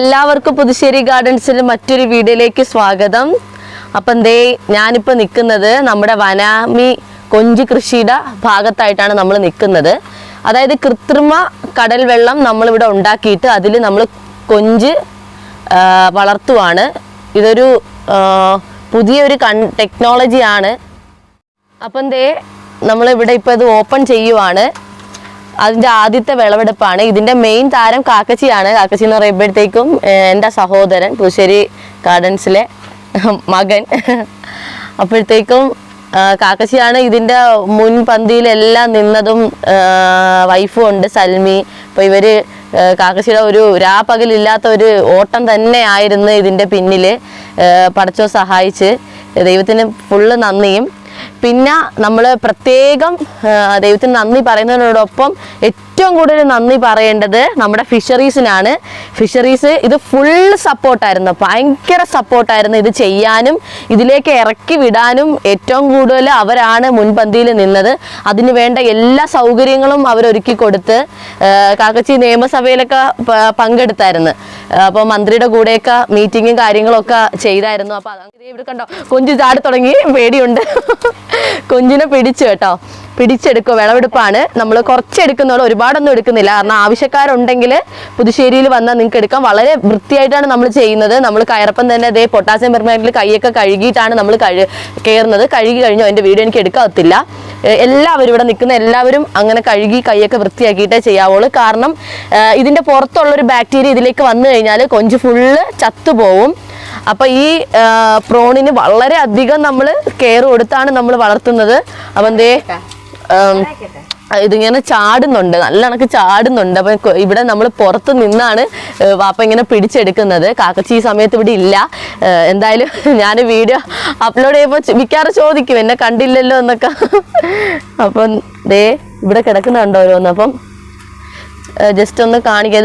എല്ലാവർക്കും പുതുശ്ശേരി ഗാർഡൻസിൽ മറ്റൊരു വീഡിയോയിലേക്ക് സ്വാഗതം. അപ്പം ദേ ഞാനിപ്പോൾ നിൽക്കുന്നത് നമ്മുടെ വനാമി കൊഞ്ച് കൃഷിയുടെ ഭാഗത്തായിട്ടാണ് നമ്മൾ നിൽക്കുന്നത്. അതായത് കൃത്രിമ കടൽ വെള്ളം നമ്മളിവിടെ ഉണ്ടാക്കിയിട്ട് അതിൽ നമ്മൾ കൊഞ്ച് വളർത്തുവാണ്. ഇതൊരു പുതിയൊരു ടെക്നോളജിയാണ്. അപ്പം ദേ നമ്മളിവിടെ ഇപ്പോൾ ഇത് ഓപ്പൺ ചെയ്യുവാണ്. അതിൻ്റെ ആദ്യത്തെ വിളവെടുപ്പാണ്. ഇതിൻ്റെ മെയിൻ താരം കാക്കച്ചിയാണ്. കാക്കച്ചി എന്ന് പറയുമ്പോഴത്തേക്കും എൻ്റെ സഹോദരൻ പുതുശ്ശേരി ഗാർഡൻസിലെ മകൻ. അപ്പോഴത്തേക്കും കാക്കച്ചിയാണ് ഇതിൻ്റെ മുൻപന്തിയിലെല്ലാം നിന്നതും. വൈഫും ഉണ്ട് സൽമി. അപ്പോൾ ഇവർ കാക്കച്ചിയുടെ ഒരു രാപ്പകലില്ലാത്ത ഒരു ഓട്ടം തന്നെ ആയിരുന്നു ഇതിൻ്റെ പിന്നിൽ. പടച്ചോ സഹായിച്ച് ദൈവത്തിന് ഫുള്ള് നന്ദിയും. പിന്നെ നമ്മൾ പ്രത്യേകം ദൈവത്തിന് നന്ദി പറയുന്നതിനോടൊപ്പം ഏറ്റവും കൂടുതൽ നന്ദി പറയേണ്ടത് നമ്മുടെ ഫിഷറീസിനാണ്. ഫിഷറീസ് ഇത് ഫുൾ സപ്പോർട്ടായിരുന്നു, ഭയങ്കര സപ്പോർട്ടായിരുന്നു. ഇത് ചെയ്യാനും ഇതിലേക്ക് ഇറക്കി വിടാനും ഏറ്റവും കൂടുതൽ അവരാണ് മുൻപന്തിയിൽ നിന്നത്. അതിന് വേണ്ട എല്ലാ സൗകര്യങ്ങളും അവരൊരുക്കി കൊടുത്ത്. കാക്കച്ചി നിയമസഭയിലൊക്കെ പങ്കെടുത്തായിരുന്നു. അപ്പോൾ മന്ത്രിയുടെ കൂടെയൊക്കെ മീറ്റിങ്ങും കാര്യങ്ങളൊക്കെ ചെയ്തായിരുന്നു. അപ്പോൾ ഇവിടെ കണ്ടോ കൊഞ്ച് ചാടി തുടങ്ങി, പേടിയുണ്ട്. കൊഞ്ചിനെ പിടിച്ചു കേട്ടോ, പിടിച്ചെടുക്കുക. വിളവെടുപ്പാണ്. നമ്മൾ കുറച്ചെടുക്കുന്നുള്ളൂ, ഒരുപാടൊന്നും എടുക്കുന്നില്ല. കാരണം ആവശ്യക്കാരുണ്ടെങ്കിൽ പുതുശ്ശേരിയിൽ വന്നാൽ നിങ്ങൾക്ക് എടുക്കാം. വളരെ വൃത്തിയായിട്ടാണ് നമ്മൾ ചെയ്യുന്നത്. നമ്മൾ കയറപ്പം തന്നെ അതേ പൊട്ടാസ്യം പെർമാഗ്നേറ്റിൽ കൈയൊക്കെ കഴുകിയിട്ടാണ് നമ്മൾ കയറുന്നത്. കഴുകി കഴിഞ്ഞോ എൻ്റെ വീഡിയോ എനിക്ക് എടുക്കാത്തില്ല. എല്ലാവരും ഇവിടെ നിൽക്കുന്ന എല്ലാവരും അങ്ങനെ കഴുകി കൈയൊക്കെ വൃത്തിയാക്കിയിട്ടേ ചെയ്യാവുള്ളൂ. കാരണം ഇതിൻ്റെ പുറത്തുള്ളൊരു ബാക്ടീരിയ ഇതിലേക്ക് വന്നു കഴിഞ്ഞാൽ കൊഞ്ച് ഫുള്ള് ചത്തുപോകും. അപ്പം ഈ പ്രോണിന് വളരെ അധികം നമ്മൾ കെയർ കൊടുത്താണ് നമ്മൾ വളർത്തുന്നത്. അപ്പം എന്തേ ഇതിങ്ങനെ ചാടുന്നുണ്ട്, നല്ല കണക്ക് ചാടുന്നുണ്ട്. അപ്പം ഇവിടെ നമ്മൾ പുറത്ത് നിന്നാണ് വാപ്പ ഇങ്ങനെ പിടിച്ചെടുക്കുന്നത്. കാക്കച്ചി ഈ സമയത്ത് ഇവിടെ ഇല്ല. എന്തായാലും ഞാൻ വീഡിയോ അപ്ലോഡ് ചെയ്യുമ്പോൾ മിക്കവാറും ചോദിക്കും എന്നെ കണ്ടില്ലല്ലോ എന്നൊക്കെ. അപ്പം ദേ ഇവിടെ കിടക്കുന്നുണ്ടോ ഓരോന്ന്. അപ്പം ജസ്റ്റ് ഒന്ന് കാണിക്കുക.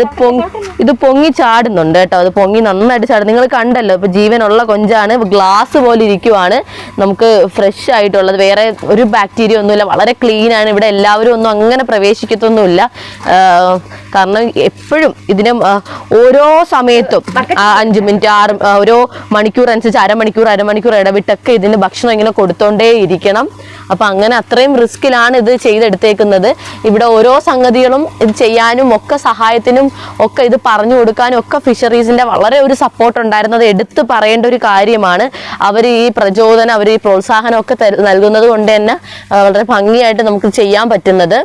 ഇത് പൊങ്ങി ചാടുന്നുണ്ട് കേട്ടോ. അത് പൊങ്ങി നന്നായിട്ട് ചാടും. നിങ്ങൾ കണ്ടല്ലോ, ഇപ്പൊ ജീവനുള്ള കൊഞ്ചാണ്. ഗ്ലാസ് പോലെ ഇരിക്കുവാണ്. നമുക്ക് ഫ്രഷ് ആയിട്ടുള്ളത്, വേറെ ഒരു ബാക്ടീരിയ ഒന്നുമില്ല. വളരെ ക്ലീൻ ആണ്. ഇവിടെ എല്ലാവരും ഒന്നും അങ്ങനെ പ്രവേശിക്കത്തൊന്നുമില്ല. കാരണം എപ്പോഴും ഇതിന് ഓരോ സമയത്തും 5 മിനിറ്റ് 6 ഓരോ മണിക്കൂർ അനുസരിച്ച് അരമണിക്കൂർ ഇടവിട്ടൊക്കെ ഇതിന് ഭക്ഷണം ഇങ്ങനെ കൊടുത്തോണ്ടേ ഇരിക്കണം. അപ്പൊ അങ്ങനെ അത്രയും റിസ്കിലാണ് ഇത് ചെയ്തെടുത്തേക്കുന്നത്. ഇവിടെ ഓരോ സംഗതികളും ഇത് ചെയ്യാനും ഒക്കെ സഹായത്തിനും ഒക്കെ ഇത് പറഞ്ഞു കൊടുക്കാനും ഒക്കെ ഫിഷറീസിന്റെ വളരെ ഒരു സപ്പോർട്ട് ഉണ്ടായിരുന്നത് എടുത്തു പറയേണ്ട ഒരു കാര്യമാണ്. അവർ ഈ പ്രചോദനം, അവർ ഈ പ്രോത്സാഹനം ഒക്കെ നൽകുന്നത് കൊണ്ട് തന്നെ വളരെ ഭംഗിയായിട്ട് നമുക്ക് ചെയ്യാൻ പറ്റുന്നത്.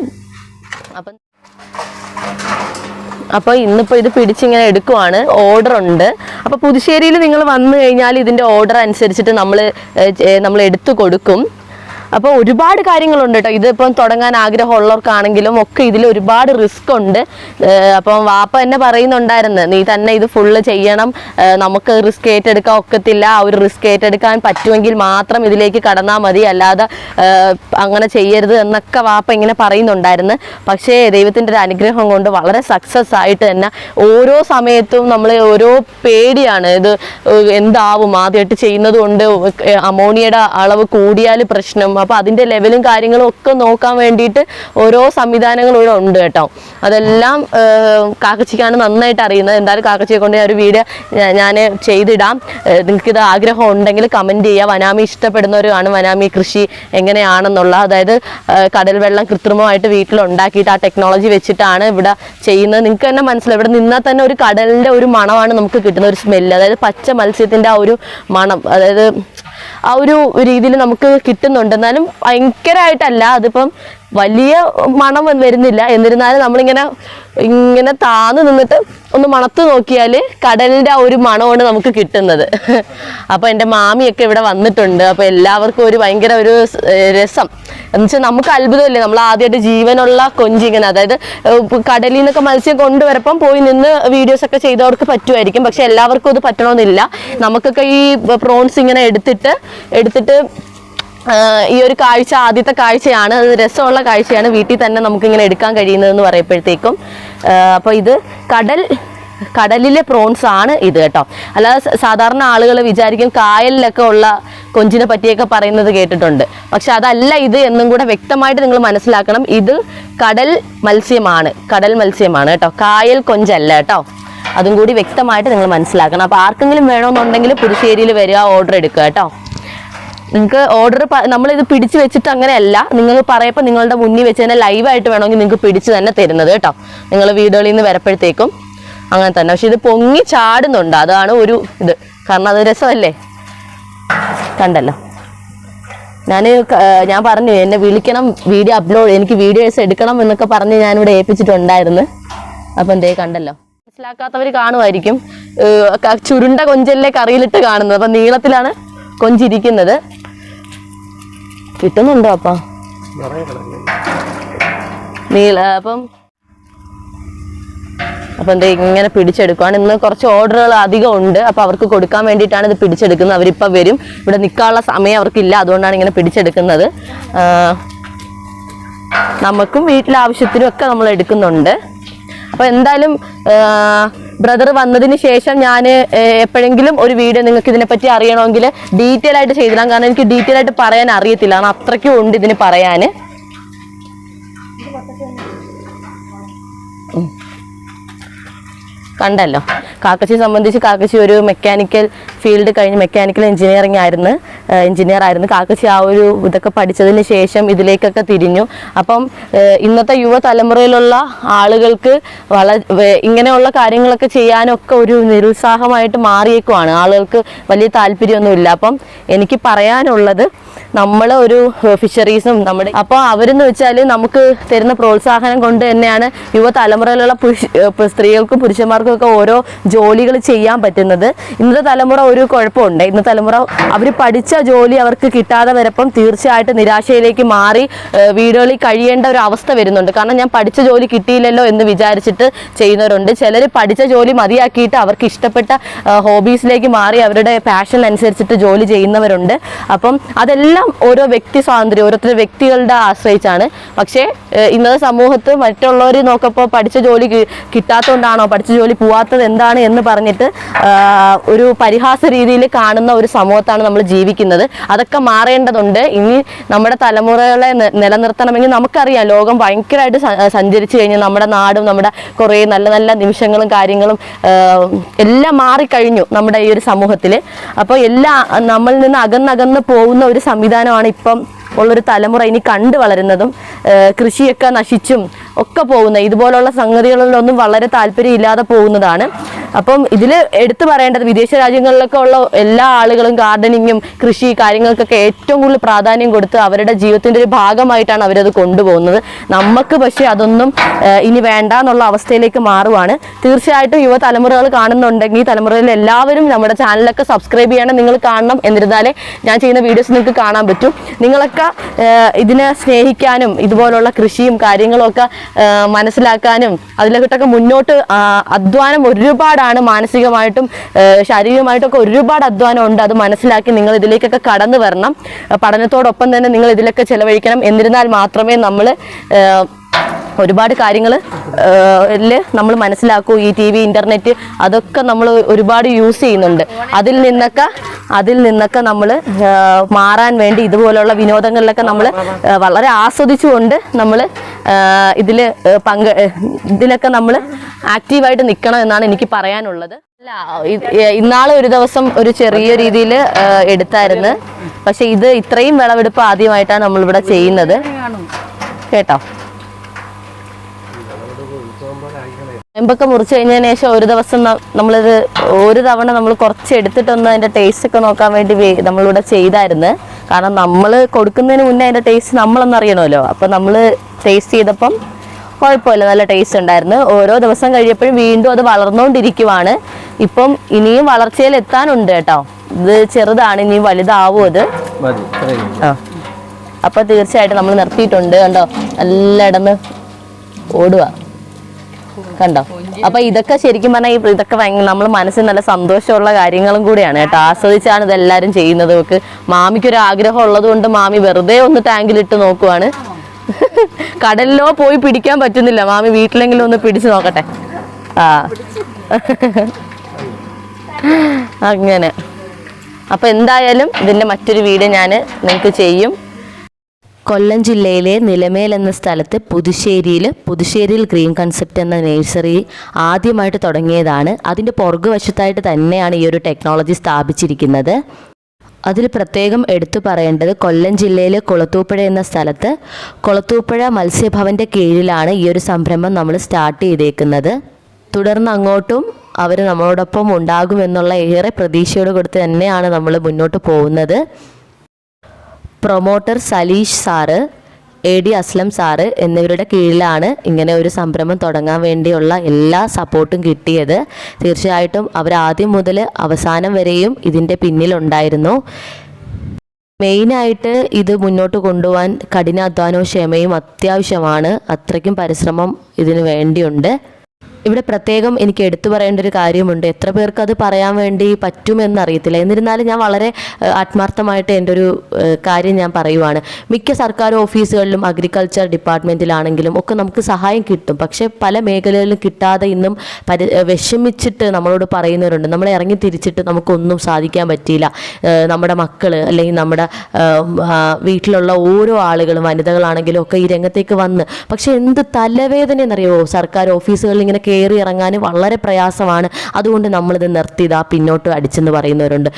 അപ്പോൾ ഇന്നിപ്പോൾ ഇത് പിടിച്ചിങ്ങനെ എടുക്കുവാണ്. ഓർഡർ ഉണ്ട്. അപ്പോൾ പുതുശ്ശേരിയിൽ നിങ്ങൾ വന്നു കഴിഞ്ഞാൽ ഇതിൻ്റെ ഓർഡർ അനുസരിച്ചിട്ട് നമ്മൾ എടുത്തു കൊടുക്കും. അപ്പോൾ ഒരുപാട് കാര്യങ്ങളുണ്ട് കേട്ടോ. ഇതിപ്പം തുടങ്ങാൻ ആഗ്രഹമുള്ളവർക്കാണെങ്കിലും ഒക്കെ ഇതിൽ ഒരുപാട് റിസ്ക് ഉണ്ട്. അപ്പം വാപ്പ തന്നെ പറയുന്നുണ്ടായിരുന്നു, നീ തന്നെ ഇത് ഫുള്ള് ചെയ്യണം, നമുക്ക് റിസ്ക് ഏറ്റെടുക്കാൻ ഒക്കത്തില്ല. ആ ഒരു റിസ്ക് ഏറ്റെടുക്കാൻ പറ്റുമെങ്കിൽ മാത്രം ഇതിലേക്ക് കടന്നാൽ മതി, അല്ലാതെ അങ്ങനെ ചെയ്യരുത് എന്നൊക്കെ വാപ്പ ഇങ്ങനെ പറയുന്നുണ്ടായിരുന്നു. പക്ഷേ ദൈവത്തിൻ്റെ ഒരു അനുഗ്രഹം കൊണ്ട് വളരെ സക്സസ് ആയിട്ട് തന്നെ ഓരോ സമയത്തും നമ്മൾ ഓരോ പേടിയാണ്. ഇത് എന്താവും, ആദ്യമായിട്ട് ചെയ്യുന്നത് കൊണ്ട് അമോണിയയുടെ അളവ് കൂടിയാൽ പ്രശ്നം. അപ്പോൾ അതിൻ്റെ ലെവലും കാര്യങ്ങളും ഒക്കെ നോക്കാൻ വേണ്ടിയിട്ട് ഓരോ സംവിധാനങ്ങളും ഇവിടെ ഉണ്ട് കേട്ടോ. അതെല്ലാം കാക്കച്ചിക്കാണ് നന്നായിട്ട് അറിയുന്നത്. എന്തായാലും കാക്കച്ചിയെ കൊണ്ട് ഒരു വീഡിയോ ഞാൻ ചെയ്തിടാം. നിങ്ങൾക്കിത് ആഗ്രഹം ഉണ്ടെങ്കിൽ കമൻറ്റ് ചെയ്യുക. വനാമി ഇഷ്ടപ്പെടുന്നവരാണ് വനാമി കൃഷി എങ്ങനെയാണെന്നുള്ള, അതായത് കടൽ വെള്ളം കൃത്രിമമായിട്ട് വീട്ടിലുണ്ടാക്കിയിട്ട് ആ ടെക്നോളജി വെച്ചിട്ടാണ് ഇവിടെ ചെയ്യുന്നത്. നിങ്ങൾക്ക് തന്നെ മനസ്സിലാവും, ഇവിടെ നിന്നാൽ തന്നെ ഒരു കടലിൻ്റെ ഒരു മണമാണ് നമുക്ക് കിട്ടുന്ന ഒരു സ്മെല്ല്. അതായത് പച്ച മത്സ്യത്തിൻ്റെ ആ ഒരു മണം, അതായത് ആ ഒരു രീതിയിൽ നമുക്ക് കിട്ടുന്നുണ്ട്. എന്നാലും ഭയങ്കരമായിട്ടല്ല, അതിപ്പം വലിയ മണം വരുന്നില്ല. എന്നിരുന്നാലും നമ്മളിങ്ങനെ താന്ന് നിന്നിട്ട് ഒന്ന് മണത്ത് നോക്കിയാൽ കടലിൻ്റെ ആ ഒരു മണമാണ് നമുക്ക് കിട്ടുന്നത്. അപ്പോൾ എൻ്റെ മാമിയൊക്കെ ഇവിടെ വന്നിട്ടുണ്ട്. അപ്പോൾ എല്ലാവർക്കും ഒരു ഭയങ്കര ഒരു രസം എന്നുവെച്ചാൽ നമുക്ക് അത്ഭുതമല്ലേ, നമ്മൾ ആദ്യമായിട്ട് ജീവനുള്ള കൊഞ്ചിങ്ങനെ, അതായത് കടലിൽ നിന്നൊക്കെ മത്സ്യം കൊണ്ടുവരപ്പം പോയി നിന്ന് വീഡിയോസൊക്കെ ചെയ്തവർക്ക് പറ്റുമായിരിക്കും. പക്ഷെ എല്ലാവർക്കും അത് പറ്റണമെന്നില്ല. നമുക്കൊക്കെ ഈ പ്രോൺസ് ഇങ്ങനെ എടുത്തിട്ട് ഈ ഒരു കാഴ്ച ആദ്യത്തെ കാഴ്ചയാണ്. അത് രസമുള്ള കാഴ്ചയാണ്. വീട്ടിൽ തന്നെ നമുക്കിങ്ങനെ എടുക്കാൻ കഴിയുന്നതെന്ന് പറയുമ്പോഴത്തേക്കും. അപ്പോൾ ഇത് കടലിലെ പ്രോൺസ് ആണ് ഇത് കേട്ടോ. അല്ലാതെ സാധാരണ ആളുകൾ വിചാരിക്കും കായലിലൊക്കെ ഉള്ള കൊഞ്ചിനെ പറ്റിയൊക്കെ പറയുന്നത് കേട്ടിട്ടുണ്ട്. പക്ഷെ അതല്ല ഇത് എന്നും കൂടെ വ്യക്തമായിട്ട് നിങ്ങൾ മനസ്സിലാക്കണം. ഇത് കടൽ മത്സ്യമാണ് കേട്ടോ, കായൽ കൊഞ്ചല്ല കേട്ടോ. അതും കൂടി വ്യക്തമായിട്ട് നിങ്ങൾ മനസ്സിലാക്കണം. അപ്പോൾ ആർക്കെങ്കിലും വേണമെന്നുണ്ടെങ്കിൽ പുതുശ്ശേരിയിൽ വരിക, ഓർഡർ എടുക്കുക കേട്ടോ. നിങ്ങൾക്ക് ഓർഡർ നമ്മളിത് പിടിച്ച് വെച്ചിട്ട് അങ്ങനെയല്ല, നിങ്ങൾ പറയപ്പോൾ നിങ്ങളുടെ മുന്നിൽ വെച്ച് തന്നെ ലൈവായിട്ട് വേണമെങ്കിൽ നിങ്ങൾക്ക് പിടിച്ച് തന്നെ തരുന്നത് കേട്ടോ. നിങ്ങൾ വീടുകളിൽ നിന്ന് വരപ്പോഴത്തേക്കും അങ്ങനെ തന്നെ. പക്ഷെ ഇത് പൊങ്ങി ചാടുന്നുണ്ട്, അതാണ് ഒരു ഇത്. കാരണം അത് രസമല്ലേ, കണ്ടല്ലോ. ഞാൻ പറഞ്ഞു എന്നെ വിളിക്കണം, വീഡിയോ അപ്ലോഡ്, എനിക്ക് വീഡിയോസ് എടുക്കണം എന്നൊക്കെ പറഞ്ഞ് ഞാനിവിടെ ഏൽപ്പിച്ചിട്ടുണ്ടായിരുന്നു. അപ്പം എന്തേ കണ്ടല്ലോ. മനസ്സിലാക്കാത്തവർ കാണുമായിരിക്കും. ചുരുണ്ട കൊഞ്ചലിലെ കറിയിലിട്ട് കാണുന്നത്, അപ്പം നീളത്തിലാണ് കൊഞ്ചിരിക്കുന്നത്. കിട്ടുന്നുണ്ടോ അപ്പം അപ്പം എന്തേ ഇങ്ങനെ പിടിച്ചെടുക്കുവാണ്. ഇന്ന് കുറച്ച് ഓർഡറുകൾ അധികം ഉണ്ട്, അപ്പോൾ അവർക്ക് കൊടുക്കാൻ വേണ്ടിയിട്ടാണ് ഇത് പിടിച്ചെടുക്കുന്നത്. അവരിപ്പോൾ വരും, ഇവിടെ നിൽക്കാനുള്ള സമയം അവർക്കില്ല, അതുകൊണ്ടാണ് ഇങ്ങനെ പിടിച്ചെടുക്കുന്നത്. നമുക്കും വീട്ടിലെ ആവശ്യത്തിനും ഒക്കെ നമ്മൾ എടുക്കുന്നുണ്ട്. അപ്പോൾ എന്തായാലും ബ്രദർ വന്നതിന് ശേഷം ഞാൻ എപ്പോഴെങ്കിലും ഒരു വീഡിയോ നിങ്ങൾക്ക് ഇതിനെപ്പറ്റി അറിയണമെങ്കിൽ ഡീറ്റെയിൽ ആയിട്ട് ചെയ്തിടാം. കാരണം എനിക്ക് ഡീറ്റെയിൽ ആയിട്ട് പറയാൻ അറിയത്തില്ല, കാരണം അത്രയ്ക്കും ഉണ്ട് ഇതിന് പറയാൻ. കണ്ടല്ലോ. കാക്കച്ചിയെ സംബന്ധിച്ച് കാക്കച്ചി ഒരു മെക്കാനിക്കൽ ഫീൽഡ് കഴിഞ്ഞ് മെക്കാനിക്കൽ എഞ്ചിനീയർ ആയിരുന്നു കാക്കച്ചി. ആ ഒരു ഇതൊക്കെ പഠിച്ചതിന് ശേഷം ഇതിലേക്കൊക്കെ തിരിഞ്ഞു. അപ്പം ഇന്നത്തെ യുവതലമുറയിലുള്ള ആളുകൾക്ക് ഇങ്ങനെയുള്ള കാര്യങ്ങളൊക്കെ ചെയ്യാനൊക്കെ ഒരു നിരുത്സാഹമായിട്ട് മാറിയേക്കുവാണ്. ആളുകൾക്ക് വലിയ താല്പര്യമൊന്നുമില്ല. അപ്പം എനിക്ക് പറയാനുള്ളത്, നമ്മൾ ഒരു ഫിഷറീസും നമ്മുടെ അപ്പോൾ അവരെന്ന് വെച്ചാൽ നമുക്ക് തരുന്ന പ്രോത്സാഹനം കൊണ്ട് തന്നെയാണ് യുവതലമുറയിലുള്ള സ്ത്രീകൾക്കും പുരുഷന്മാർക്കും ഒക്കെ ഓരോ ജോലികൾ ചെയ്യാൻ പറ്റുന്നത്. ഇന്നത്തെ തലമുറ ഒരു കുഴപ്പമുണ്ട്. ഇന്നത്തെ തലമുറ അവർ പഠിച്ച ജോലി അവർക്ക് കിട്ടാതെ വരപ്പം തീർച്ചയായിട്ടും നിരാശയിലേക്ക് മാറി വീടുകളിൽ കഴിയേണ്ട ഒരു അവസ്ഥ വരുന്നുണ്ട്. കാരണം ഞാൻ പഠിച്ച ജോലി കിട്ടിയില്ലല്ലോ എന്ന് വിചാരിച്ചിട്ട് ചെയ്യുന്നവരുണ്ട്. ചിലർ പഠിച്ച ജോലി മതിയാക്കിയിട്ട് അവർക്ക് ഇഷ്ടപ്പെട്ട ഹോബീസിലേക്ക് മാറി അവരുടെ പാഷൻ അനുസരിച്ചിട്ട് ജോലി ചെയ്യുന്നവരുണ്ട്. അപ്പം അതെല്ലാം ഓരോ വ്യക്തി സ്വാതന്ത്ര്യം, ഓരോരുത്തർ വ്യക്തികളുടെ ആശ്രയിച്ചാണ്. പക്ഷേ ഇന്നത്തെ സമൂഹത്ത് മറ്റുള്ളവർ നോക്കപ്പോൾ പഠിച്ച ജോലി കിട്ടാത്തതുകൊണ്ടാണോ, പഠിച്ച ജോലി പോവാത്തത് എന്താണ് എന്ന് പറഞ്ഞിട്ട് ഒരു പരിഹാസ രീതിയിൽ കാണുന്ന ഒരു സമൂഹത്താണ് നമ്മൾ ജീവിക്കുന്നത്. അതൊക്കെ മാറേണ്ടതുണ്ട്. ഇനി നമ്മുടെ തലമുറകളെ നിലനിർത്തണമെങ്കിൽ നമുക്കറിയാം, ലോകം ഭയങ്കരമായിട്ട് സഞ്ചരിച്ചു കഴിഞ്ഞ് നമ്മുടെ നാടും നമ്മുടെ കുറേ നല്ല നല്ല നിമിഷങ്ങളും കാര്യങ്ങളും എല്ലാം മാറിക്കഴിഞ്ഞു നമ്മുടെ ഈ ഒരു സമൂഹത്തിൽ. അപ്പോൾ എല്ലാം നമ്മളിൽ നിന്ന് അകന്നകന്ന് പോകുന്ന ഒരു സംവിധാനമാണ് ഇപ്പം ഉള്ളൊരു തലമുറ ഇനി കണ്ടു വളരുന്നതും. കൃഷിയൊക്കെ നശിച്ചും ഒക്കെ പോകുന്ന ഇതുപോലുള്ള സംഗതികളിലൊന്നും വളരെ താല്പര്യമില്ലാതെ പോകുന്നതാണ്. അപ്പം ഇതിൽ എടുത്തു പറയേണ്ടത്, വിദേശ രാജ്യങ്ങളിലൊക്കെ ഉള്ള എല്ലാ ആളുകളും ഗാർഡനിങ്ങും കൃഷി കാര്യങ്ങൾക്കൊക്കെ ഏറ്റവും കൂടുതൽ പ്രാധാന്യം കൊടുത്ത് അവരുടെ ജീവിതത്തിൻ്റെ ഒരു ഭാഗമായിട്ടാണ് അവരത് കൊണ്ടുപോകുന്നത്. നമുക്ക് പക്ഷേ അതൊന്നും ഇനി വേണ്ട എന്നുള്ള അവസ്ഥയിലേക്ക് മാറുവാണ്. തീർച്ചയായിട്ടും യുവതലമുറകൾ കാണുന്നുണ്ടെങ്കിൽ തലമുറയിൽ എല്ലാവരും നമ്മുടെ ചാനലൊക്കെ സബ്സ്ക്രൈബ് ചെയ്യണം. നിങ്ങൾ കാണണം, എന്നിരുന്നാലേ ഞാൻ ചെയ്യുന്ന വീഡിയോസ് നിങ്ങൾക്ക് കാണാൻ പറ്റും. നിങ്ങളൊക്കെ ഇതിനെ സ്നേഹിക്കാനും ഇതുപോലുള്ള കൃഷിയും കാര്യങ്ങളും ഒക്കെ മനസ്സിലാക്കാനും അതിലേക്കിട്ടൊക്കെ മുന്നോട്ട് അധ്വാനം ഒരുപാടാണ്, മാനസികമായിട്ടും ശാരീരികമായിട്ടൊക്കെ ഒരുപാട് അധ്വാനം ഉണ്ട്. അത് മനസ്സിലാക്കി നിങ്ങൾ ഇതിലേക്കൊക്കെ കടന്നു വരണം. പഠനത്തോടൊപ്പം തന്നെ നിങ്ങൾ ഇതിലൊക്കെ ചെലവഴിക്കണം. എന്നിരുന്നാൽ മാത്രമേ നമ്മൾ ഒരുപാട് കാര്യങ്ങൾ നമ്മൾ മനസ്സിലാക്കൂ. ഈ TV, ഇൻ്റർനെറ്റ് അതൊക്കെ നമ്മൾ ഒരുപാട് യൂസ് ചെയ്യുന്നുണ്ട്. അതിൽ നിന്നൊക്കെ നമ്മൾ മാറാൻ വേണ്ടി ഇതുപോലുള്ള വിനോദങ്ങളിലൊക്കെ നമ്മൾ വളരെ ആസ്വദിച്ചുകൊണ്ട് നമ്മൾ ഇതിലൊക്കെ നമ്മൾ ആക്റ്റീവായിട്ട് നിൽക്കണം എന്നാണ് എനിക്ക് പറയാനുള്ളത്. ഇന്നാളെ ഒരു ദിവസം ഒരു ചെറിയ രീതിയിൽ എടുത്തായിരുന്നു. പക്ഷെ ഇത് ഇത്രയും വിളവെടുപ്പ് ആദ്യമായിട്ടാണ് നമ്മളിവിടെ ചെയ്യുന്നത് കേട്ടോ. ചേമ്പൊക്കെ മുറിച്ച് കഴിഞ്ഞതിന് ശേഷം ഒരു ദിവസം നമ്മളിത് ഒരു തവണ നമ്മൾ കുറച്ച് എടുത്തിട്ടൊന്ന് അതിൻ്റെ ടേസ്റ്റ് ഒക്കെ നോക്കാൻ വേണ്ടി നമ്മളിവിടെ ചെയ്തായിരുന്നു. കാരണം നമ്മൾ കൊടുക്കുന്നതിന് മുന്നേ അതിൻ്റെ ടേസ്റ്റ് നമ്മളൊന്നും അറിയണമല്ലോ. അപ്പം നമ്മൾ ടേസ്റ്റ് ചെയ്തപ്പം കുഴപ്പമില്ല, നല്ല ടേസ്റ്റ് ഉണ്ടായിരുന്നു. ഓരോ ദിവസം കഴിയപ്പോഴും വീണ്ടും അത് വളർന്നുകൊണ്ടിരിക്കുവാണ്. ഇപ്പം ഇനിയും വളർച്ചയിൽ എത്താനുണ്ട് കേട്ടോ. ഇത് ചെറുതാണ്, ഇനിയും വലുതാവും അത്. അപ്പം തീർച്ചയായിട്ടും നമ്മൾ നിർത്തിയിട്ടുണ്ട്. കണ്ടോ, നല്ല ഇടന്ന് ഓടുക കണ്ടോ. അപ്പൊ ഇതൊക്കെ ശരിക്കും പറഞ്ഞാൽ ഇതൊക്കെ നമ്മൾ മനസ്സിന് നല്ല സന്തോഷമുള്ള കാര്യങ്ങളും കൂടിയാണ് കേട്ടോ. ആസ്വദിച്ചാണ് ഇതെല്ലാവരും ചെയ്യുന്നത്. നമുക്ക് മാമിക്കൊരു ആഗ്രഹം ഉള്ളത് കൊണ്ട് മാമി വെറുതെ ഒന്ന് ടാങ്കിലിട്ട് നോക്കുവാണ്. കടലിലോ പോയി പിടിക്കാൻ പറ്റുന്നില്ല, മാമി വീട്ടിലെങ്കിലും ഒന്ന് പിടിച്ചു നോക്കട്ടെ. അങ്ങനെ. അപ്പൊ എന്തായാലും ഇതിന്റെ മറ്റൊരു വീഡിയോ ഞാൻ നിങ്ങൾക്ക് ചെയ്യും. കൊല്ലം ജില്ലയിലെ നിലമേൽ എന്ന സ്ഥലത്ത് പുതുശ്ശേരിയിൽ ഗ്രീൻ കൺസെപ്റ്റ് എന്ന നഴ്സറി ആദ്യമായിട്ട് തുടങ്ങിയതാണ്. അതിൻ്റെ പുറകുവശത്തായിട്ട് തന്നെയാണ് ഈ ഒരു ടെക്നോളജി സ്ഥാപിച്ചിരിക്കുന്നത്. അതിൽ പ്രത്യേകം എടുത്തു പറയേണ്ടത് കൊല്ലം ജില്ലയിലെ കുളത്തൂപ്പുഴ എന്ന സ്ഥലത്ത് കുളത്തൂപ്പുഴ മത്സ്യഭവൻ്റെ കീഴിലാണ് ഈ ഒരു സംരംഭം നമ്മൾ സ്റ്റാർട്ട് ചെയ്തേക്കുന്നത്. തുടർന്ന് അങ്ങോട്ടും അവർ നമ്മളോടൊപ്പം ഉണ്ടാകുമെന്നുള്ള ഏറെ പ്രതീക്ഷയോട് കൊടുത്ത് തന്നെയാണ് നമ്മൾ മുന്നോട്ട് പോകുന്നത്. Promoter Saleesh sir, AD Aslam sir എന്നിവരുടെ കീഴിലാണ് ഇങ്ങനെ ഒരു സംരംഭം തുടങ്ങാൻ വേണ്ടിയുള്ള എല്ലാ സപ്പോർട്ടും കിട്ടിയത്. തീർച്ചയായിട്ടും അവർ ആദ്യം മുതൽ അവസാനം വരെയും ഇതിൻ്റെ പിന്നിലുണ്ടായിരുന്നു. മെയിനായിട്ട് ഇത് മുന്നോട്ട് കൊണ്ടുപോകാൻ കഠിനാധ്വാനവും ക്ഷമയും അത്യാവശ്യമാണ്. അത്രയ്ക്കും പരിശ്രമം ഇതിനു വേണ്ടിയുണ്ട്. ഇവിടെ പ്രത്യേകം എനിക്ക് എടുത്തു പറയേണ്ട ഒരു കാര്യമുണ്ട്. എത്ര പേർക്ക് അത് പറയാൻ വേണ്ടി പറ്റുമെന്നറിയത്തില്ല. എന്നിരുന്നാലും ഞാൻ വളരെ ആത്മാർത്ഥമായിട്ട് എൻ്റെ ഒരു കാര്യം ഞാൻ പറയുവാണ്. മിക്ക സർക്കാർ ഓഫീസുകളിലും അഗ്രികൾച്ചർ ഡിപ്പാർട്ട്മെൻറ്റിലാണെങ്കിലും ഒക്കെ നമുക്ക് സഹായം കിട്ടും. പക്ഷേ പല മേഖലകളിലും കിട്ടാതെ ഇന്നും വിഷമിച്ചിട്ട് നമ്മളോട് പറയുന്നവരുണ്ട്. നമ്മളെ ഇറങ്ങി തിരിച്ചിട്ട് നമുക്കൊന്നും സാധിക്കാൻ പറ്റിയില്ല. നമ്മുടെ മക്കൾ അല്ലെങ്കിൽ നമ്മുടെ വീട്ടിലുള്ള ഓരോ ആളുകളും വനിതകളാണെങ്കിലും ഒക്കെ ഈ രംഗത്തേക്ക് വന്ന്, പക്ഷേ എന്ത് തലവേദന എന്നറിയുമോ, സർക്കാർ ഓഫീസുകളിൽ ഇങ്ങനെ കയറി ഇറങ്ങാൻ വളരെ പ്രയാസമാണ്. അതുകൊണ്ട് നമ്മളിത് നിർത്തിയതാ പിന്നോട്ട് അടിച്ചെന്ന് പറയുന്നവരുണ്ട്.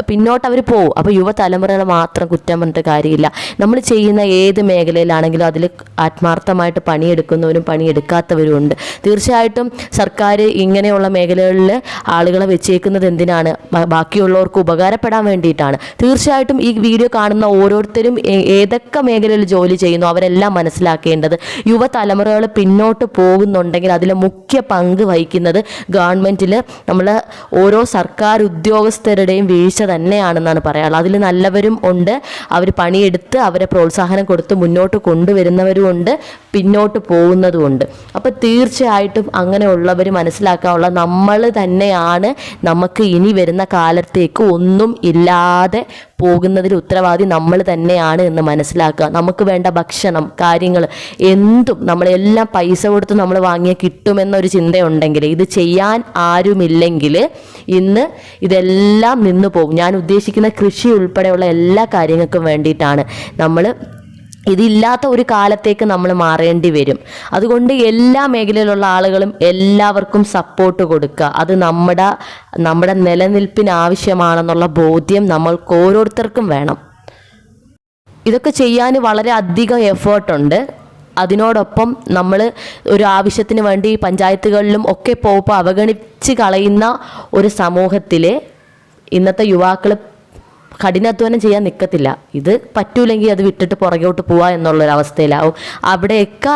പിന്നോട്ട് അവർ പോകും. അപ്പോൾ യുവതലമുറകളെ മാത്രം കുറ്റം പറഞ്ഞിട്ട് കാര്യമില്ല. നമ്മൾ ചെയ്യുന്ന ഏത് മേഖലയിലാണെങ്കിലും അതിൽ ആത്മാർത്ഥമായിട്ട് പണിയെടുക്കുന്നവരും പണിയെടുക്കാത്തവരും ഉണ്ട്. തീർച്ചയായിട്ടും സർക്കാർ ഇങ്ങനെയുള്ള മേഖലകളിൽ ആളുകളെ വെച്ചേക്കുന്നത് എന്തിനാണ്? ബാക്കിയുള്ളവർക്ക് ഉപകാരപ്പെടാൻ വേണ്ടിയിട്ടാണ്. തീർച്ചയായിട്ടും ഈ വീഡിയോ കാണുന്ന ഓരോരുത്തരും ഏതൊക്കെ മേഖലയിൽ ജോലി ചെയ്യുന്നു അവരെല്ലാം മനസ്സിലാക്കേണ്ടത് യുവതലമുറകൾ പിന്നോട്ട് പോകുന്നുണ്ടെങ്കിൽ അതിൽ മുഖ്യ പങ്ക് വഹിക്കുന്നത് ഗവൺമെൻറ്റിൽ നമ്മൾ ഓരോ സർക്കാർ ഉദ്യോഗസ്ഥരുടെയും വീഴ്ച തന്നെയാണെന്നാണ് പറയാനുള്ളത്. അതിൽ നല്ലവരും ഉണ്ട്, അവർ പണിയെടുത്ത് അവരെ പ്രോത്സാഹനം കൊടുത്ത് മുന്നോട്ട് കൊണ്ടുവരുന്നവരും ഉണ്ട്, പിന്നോട്ട് പോകുന്നതുമുണ്ട്. അപ്പോൾ തീർച്ചയായിട്ടും അങ്ങനെയുള്ളവർ മനസ്സിലാക്കാനുള്ള നമ്മൾ തന്നെയാണ് നമുക്ക് ഇനി വരുന്ന കാലത്തേക്ക് ഒന്നും ഇല്ലാതെ പോകുന്നതിൽ ഉത്തരവാദി നമ്മൾ തന്നെയാണ് എന്ന് മനസ്സിലാക്കുക. നമുക്ക് വേണ്ട ഭക്ഷണം കാര്യങ്ങൾ എന്തും നമ്മളെല്ലാം പൈസ കൊടുത്ത് നമ്മൾ വാങ്ങിയാൽ കിട്ടുമെന്നൊരു ചിന്തയുണ്ടെങ്കിൽ, ഇത് ചെയ്യാൻ ആരുമില്ലെങ്കിൽ ഇന്ന് ഇതെല്ലാം നിന്നു പോകും. ഞാൻ ഉദ്ദേശിക്കുന്ന കൃഷി ഉൾപ്പെടെയുള്ള എല്ലാ കാര്യങ്ങൾക്കും വേണ്ടിയിട്ടാണ്. നമ്മൾ ഇതില്ലാത്ത ഒരു കാലത്തേക്ക് നമ്മൾ മാറേണ്ടി വരും. അതുകൊണ്ട് എല്ലാ മേഖലയിലുള്ള ആളുകളും എല്ലാവർക്കും സപ്പോർട്ട് കൊടുക്കുക. അത് നമ്മുടെ നിലനിൽപ്പിന് ആവശ്യമാണെന്നുള്ള ബോധ്യം നമ്മൾക്ക് ഓരോരുത്തർക്കും വേണം. ഇതൊക്കെ ചെയ്യാൻ വളരെ അധികം എഫേർട്ടുണ്ട്. അതിനോടൊപ്പം നമ്മൾ ഒരു ആവശ്യത്തിന് വേണ്ടി പഞ്ചായത്തുകളിലും ഒക്കെ പോകുമ്പോൾ അവഗണിച്ച് കളയുന്ന ഒരു സമൂഹത്തിൽ ഇന്നത്തെ യുവാക്കൾ കഠിനാധ്വാനം ചെയ്യാൻ നിൽക്കത്തില്ല. ഇത് പറ്റൂലെങ്കിൽ അത് വിട്ടിട്ട് പുറകോട്ട് പോവുക എന്നുള്ളൊരവസ്ഥയിലാവും. അവിടെയൊക്കെ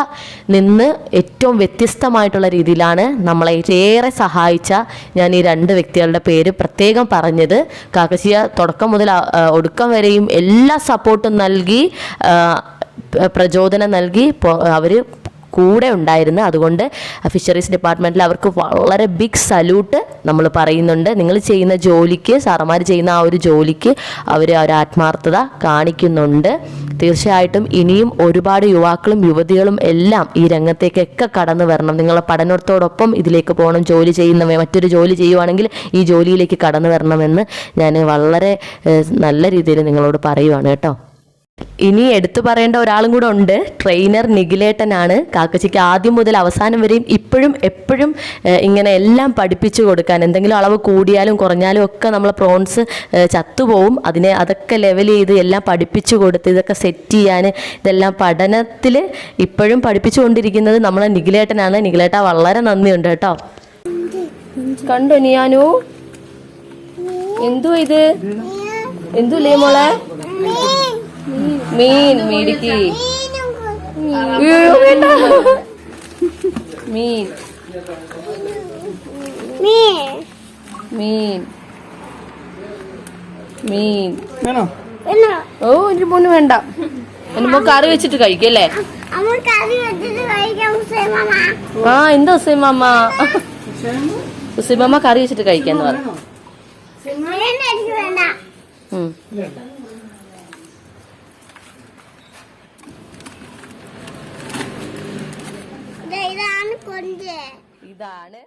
നിന്ന് ഏറ്റവും വ്യത്യസ്തമായിട്ടുള്ള രീതിയിലാണ് നമ്മളെ ഏറെ സഹായിച്ച ഞാൻ ഈ രണ്ട് വ്യക്തികളുടെ പേര് പ്രത്യേകം പറഞ്ഞത്. കാക്കശ്ശിയ തുടക്കം മുതൽ ഒടുക്കം വരെയും എല്ലാ സപ്പോർട്ടും നൽകി പ്രചോദനം നൽകി അവർ കൂടെ ഉണ്ടായിരുന്നു. അതുകൊണ്ട് ഫിഷറീസ് ഡിപ്പാർട്ട്മെൻറ്റിൽ അവർക്ക് വളരെ ബിഗ് സല്യൂട്ട് നമ്മൾ പറയുന്നുണ്ട്. നിങ്ങൾ ചെയ്യുന്ന ജോലിക്ക്, സാറന്മാർ ചെയ്യുന്ന ആ ഒരു ജോലിക്ക് അവർ ആത്മാർത്ഥത കാണിക്കുന്നുണ്ട്. തീർച്ചയായിട്ടും ഇനിയും ഒരുപാട് യുവാക്കളും യുവതികളും എല്ലാം ഈ രംഗത്തേക്കൊക്കെ കടന്നു വരണം. നിങ്ങളെ പഠനത്തോടൊപ്പം ഇതിലേക്ക് പോകണം. ജോലി ചെയ്യുന്ന മറ്റൊരു ജോലി ചെയ്യുവാണെങ്കിൽ ഈ ജോലിയിലേക്ക് കടന്നു വരണമെന്ന് ഞാൻ വളരെ നല്ല രീതിയിൽ നിങ്ങളോട് പറയുവാണ് കേട്ടോ. ഇനി എടുത്തു പറയേണ്ട ഒരാളും കൂടെ ഉണ്ട്. ട്രെയിനർ നിഖിലേട്ടനാണ്. കാക്കശ്ശിക്ക് ആദ്യം മുതൽ അവസാനം വരെയും ഇപ്പോഴും എപ്പോഴും ഇങ്ങനെ എല്ലാം പഠിപ്പിച്ചു കൊടുക്കാൻ, എന്തെങ്കിലും അളവ് കൂടിയാലും കുറഞ്ഞാലും ഒക്കെ നമ്മളെ പ്രോൺസ് ചത്തുപോകും. അതൊക്കെ ലെവൽ ചെയ്ത് എല്ലാം പഠിപ്പിച്ചു കൊടുത്ത് ഇതൊക്കെ സെറ്റ് ചെയ്യാൻ, ഇതെല്ലാം പഠനത്തിൽ ഇപ്പോഴും പഠിപ്പിച്ചുകൊണ്ടിരിക്കുന്നത് നമ്മളെ നിഖിലേട്ടനാണ്. നിഖിലേട്ട വളരെ നന്ദിയുണ്ട് കേട്ടോ. കണ്ടോ നിയാനു, എന്തു ഇത് എന്തുല്ലേ മോളെ? മീൻ മേടിക്ക്. മീൻ മീൻ മീൻ ഓ എനിക്ക് മോന് വേണ്ട. എന്നെ കറി വെച്ചിട്ട് കഴിക്കല്ലേ? ആ എന്താ ഹുസൈമാമ, ഹുസൈമാമ കറി വെച്ചിട്ട് കഴിക്കാന്ന് പറഞ്ഞു. ഇതാണ്